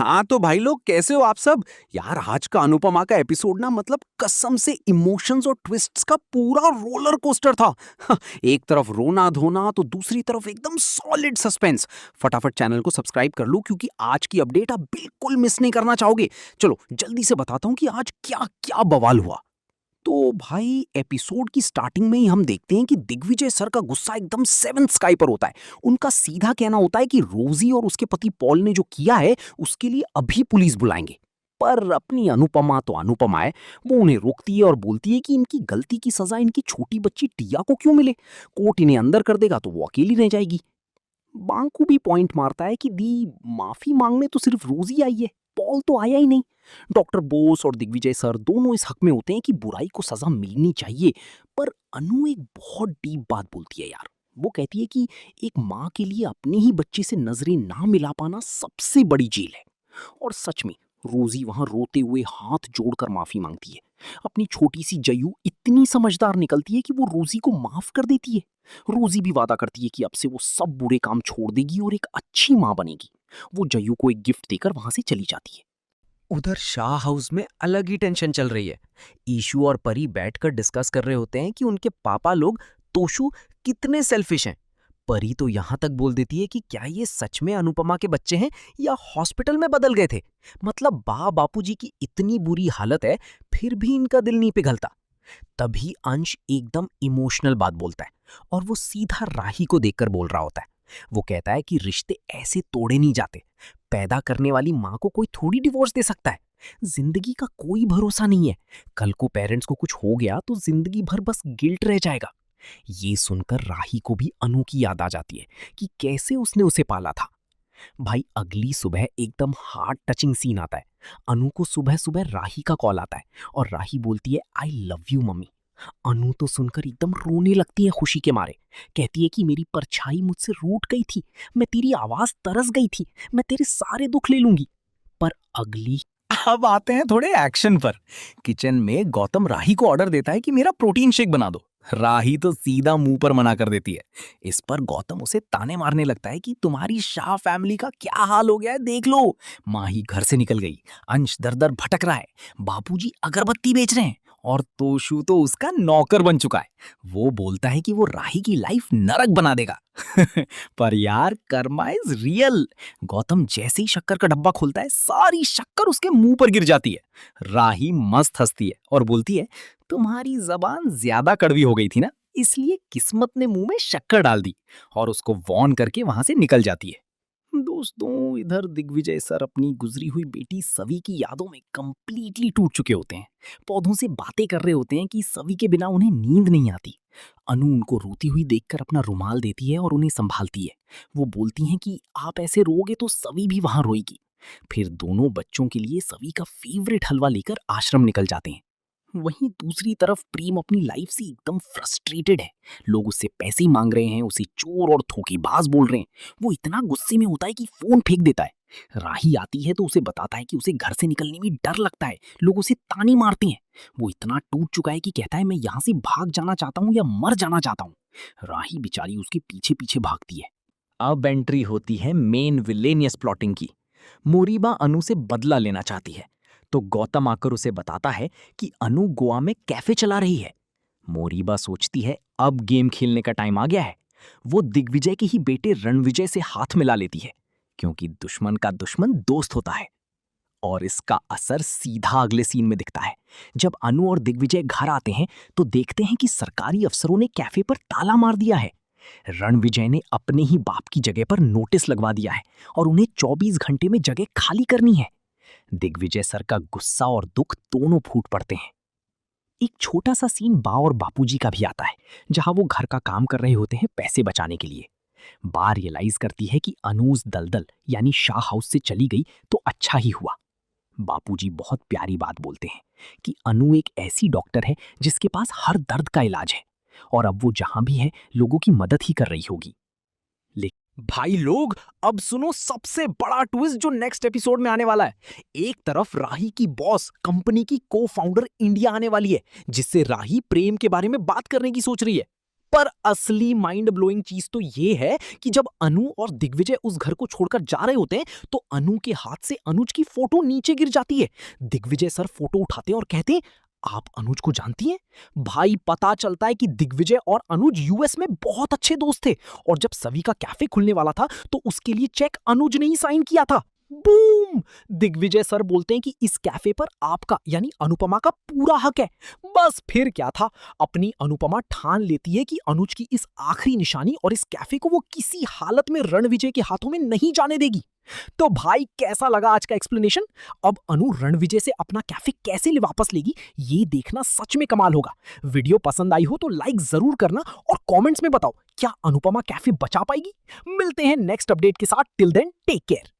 हाँ तो भाई लोग कैसे हो आप सब। यार आज का अनुपमा का एपिसोड ना मतलब कसम से इमोशंस और ट्विस्ट्स का पूरा रोलर कोस्टर था। एक तरफ रोना धोना तो दूसरी तरफ एकदम सॉलिड सस्पेंस। फटाफट चैनल को सब्सक्राइब कर लो क्योंकि आज की अपडेट आप बिल्कुल मिस नहीं करना चाहोगे। चलो जल्दी से बताता हूँ कि आज क्या क्या बवाल हुआ। तो भाई एपिसोड की स्टार्टिंग में ही हम देखते हैं कि दिग्विजय सर का गुस्सा एकदम सेवंथ स्काई पर होता है। उनका सीधा कहना होता है कि रोजी और उसके पति पॉल ने जो किया है उसके लिए अभी पुलिस बुलाएंगे। पर अपनी अनुपमा तो अनुपमा है। वो उन्हें रोकती है और बोलती है कि इनकी गलती की सजा इनकी छोटी बच्ची टिया को क्यों मिले। कोर्ट इन्हें अंदर कर देगा तो वो अकेली रह जाएगी। बांकू भी पॉइंट मारता है कि दी माफी मांगने तो सिर्फ रोजी आई है, पॉल तो आया ही नहीं। डॉक्टर बोस और दिग्विजय सर दोनों इस हक में होते हैं कि बुराई को सजा मिलनी चाहिए। पर अनु एक बहुत डीप बात बोलती है यार। वो कहती है कि एक माँ के लिए अपने ही बच्चे से नजरें ना मिला पाना सबसे बड़ी झील है। और सच में रोजी वहां रोते हुए हाथ जोड़कर माफी मांगती है। अपनी छोटी सी जयू इतनी समझदार निकलती है कि वो रोजी को माफ कर देती है। रोजी भी वादा करती है कि अब से वो सब बुरे काम छोड़ देगी और एक अच्छी माँ बनेगी। वो जयू को एक गिफ्ट देकर वहां से चली जाती है। उधर शाह हाउस में अलग ही टेंशन चल रही है। ईशु और परी बैठकर डिस्कस कर रहे होते हैं कि उनके पापा लोग तोशु कितने सेल्फिश हैं। परी तो यहां तक बोल देती है कि क्या ये सच में अनुपमा के बच्चे हैं या हॉस्पिटल में बदल गए थे। मतलब बापूजी की इतनी बुरी हालत है फिर भी इनका दिल नहीं पिघलता। तभी अंश एकदम इमोशनल बात बोलता है और वो सीधा राही को देखकर बोल रहा होता है। वो कहता है कि रिश्ते ऐसे तोड़े नहीं जाते। पैदा करने वाली माँ को कोई थोड़ी डिवोर्स दे सकता है। जिंदगी का कोई भरोसा नहीं है। कल को पेरेंट्स को कुछ हो गया तो जिंदगी भर बस गिल्ट रह जाएगा। ये सुनकर राही को भी अनु की याद आ जाती है कि कैसे उसने उसे पाला था। भाई अगली सुबह एकदम हार्ट टचिंग सीन आता है। अनु को सुबह सुबह राही का कॉल आता है और राही बोलती है आई लव यू मम्मी। अनु तो सुनकर एकदम रोने लगती है खुशी के मारे। कहती है कि मेरी परछाई मुझसे रूठ गई थी, मैं तेरी आवाज तरस गई थी, मैं तेरे सारे दुख ले लूंगी। पर अगली अब आते हैं थोड़े एक्शन पर। किचन में गौतम राही को ऑर्डर देता है कि मेरा प्रोटीन शेक बना दो। राही तो सीधा मुंह पर मना कर देती है। इस पर गौतम उसे ताने मारने लगता है कि तुम्हारी शाह फैमिली का क्या हाल हो गया है देख लो। माँ ही घर से निकल गई, अंश दर दर भटक रहा है, बापूजी अगरबत्ती बेच रहे हैं और तोशु तो उसका नौकर बन चुका है। वो बोलता है कि वो राही की लाइफ नरक बना देगा। पर यार कर्मा इज रियल। गौतम जैसे ही शक्कर का डब्बा खोलता है सारी शक्कर उसके मुंह पर गिर जाती है। राही मस्त हंसती है और बोलती है तुम्हारी जबान ज्यादा कड़वी हो गई थी ना, इसलिए किस्मत ने मुंह में शक्कर डाल दी, और उसको वॉर्न करके वहां से निकल जाती है। दोस्तों इधर दिग्विजय सर अपनी गुजरी हुई बेटी सवी की यादों में कंप्लीटली टूट चुके होते हैं। पौधों से बातें कर रहे होते हैं कि सवी के बिना उन्हें नींद नहीं आती। अनु उनको रोती हुई देखकर अपना रुमाल देती है और उन्हें संभालती है। वो बोलती हैं कि आप ऐसे रोगे तो सवी भी वहां रोएगी। फिर दोनों बच्चों के लिए सवी का फेवरेट हलवा लेकर आश्रम निकल जाते हैं। वहीं दूसरी तरफ प्रेम अपनी लाइफ से एकदम फ्रस्ट्रेटेड है। लोग उससे पैसे मांग रहे हैं, उसे चोर और धोखेबाज बोल रहे हैं। वो इतना गुस्से में होता है कि फोन फेंक देता है। राही आती है तो उसे बताता है कि उसे घर से निकलने में डर लगता है, लोग उसे ताने मारते हैं। वो इतना टूट चुका है कि कहता है मैं यहाँ से भाग जाना चाहता हूँ या मर जाना चाहता हूँ। राही बेचारी उसके पीछे पीछे भागती है। अब एंट्री होती है मेन विलेनियस प्लॉटिंग की। मोरीबा अनु से बदला लेना चाहती है तो गौतम आकर उसे बताता है कि अनु गोवा में कैफे चला रही है। मोरीबा सोचती है अब गेम खेलने का टाइम आ गया है। वो दिग्विजय के ही बेटे रणविजय से हाथ मिला लेती है क्योंकि दुश्मन का दुश्मन दोस्त होता है। और इसका असर सीधा अगले सीन में दिखता है। जब अनु और दिग्विजय घर आते हैं तो देखते हैं कि सरकारी अफसरों ने कैफे पर ताला मार दिया है। रणविजय ने अपने ही बाप की जगह पर नोटिस लगवा दिया है और उन्हें 24 घंटे में जगह खाली करनी है। दिग्विजय सर का गुस्सा और दुख दोनों फूट पड़ते हैं। एक छोटा सा सीन बा और बापूजी का भी आता है जहां वो घर का काम कर रहे होते हैं पैसे बचाने के लिए। बा रियलाइज करती है कि अनूज दलदल यानी शाह हाउस से चली गई तो अच्छा ही हुआ। बापूजी बहुत प्यारी बात बोलते हैं कि अनु एक ऐसी डॉक्टर है जिसके पास हर दर्द का इलाज है और अब वो जहां भी है लोगों की मदद ही कर रही होगी। भाई लोग अब सुनो सबसे बड़ा ट्विस्ट जो नेक्स्ट एपिसोड में आने वाला है। एक तरफ राही की बॉस कंपनी की को फाउंडर इंडिया आने वाली है जिससे राही प्रेम के बारे में बात करने की सोच रही है। पर असली माइंड ब्लोइंग चीज तो ये है कि जब अनु और दिग्विजय उस घर को छोड़कर जा रहे होते हैं तो अनु के हाथ से अनुज की फोटो नीचे गिर जाती है। दिग्विजय सर फोटो उठाते हैं और कहते हैं, आप अनुज को जानती हैं? भाई पता चलता है कि दिग्विजय और अनुज यूएस में बहुत अच्छे दोस्त थे और जब सवी का कैफे खुलने वाला था तो उसके लिए चेक अनुज ने ही साइन किया था। बूम! दिग्विजय सर बोलते हैं कि इस कैफे पर आपका यानी अनुपमा का पूरा हक है। बस फिर क्या था, अपनी अनुपमा ठान लेती है कि अनुज की इस आखिरी निशानी और इस कैफे को वो किसी हालत में रणविजय के हाथों में नहीं जाने देगी। तो भाई कैसा लगा आज का एक्सप्लेनेशन? अब अनु रणविजय से अपना कैफे कैसे वापस लेगी ये देखना सच में कमाल होगा। वीडियो पसंद आई हो तो लाइक जरूर करना और कमेंट्स में बताओ क्या अनुपमा कैफे बचा पाएगी। मिलते हैं नेक्स्ट अपडेट के साथ। Till then take care.